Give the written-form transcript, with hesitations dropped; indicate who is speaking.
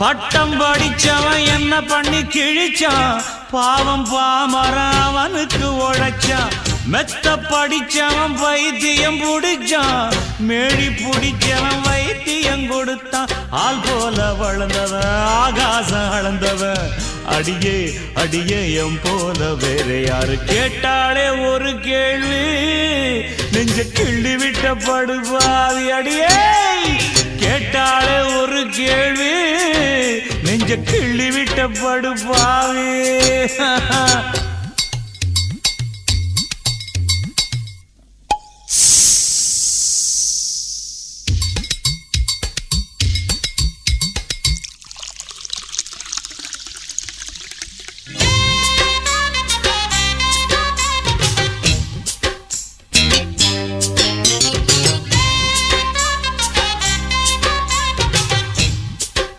Speaker 1: பட்டம் படிச்சவன் என்ன பண்ணி கிழிச்சான், பாவம் பாமரன் அவனுக்கு உழைச்சான். மெத்த படிச்சவன் வைத்தியம் புடிச்சான், மேடி புடிச்சவன் வைத்தியம் கொடுத்தான். ஆள் போல வளர்ந்தவன் ஆகாசம் அளந்தவன், அடியே அடியே எம் போல வேற யாரு கேட்டாலே ஒரு கேள்வி, நெஞ்ச கிள்ளி விட்ட படுபாவி. அடியே கேட்டாலே ஒரு கேள்வி, நெஞ்ச கிள்ளி விட்ட படுபாவி.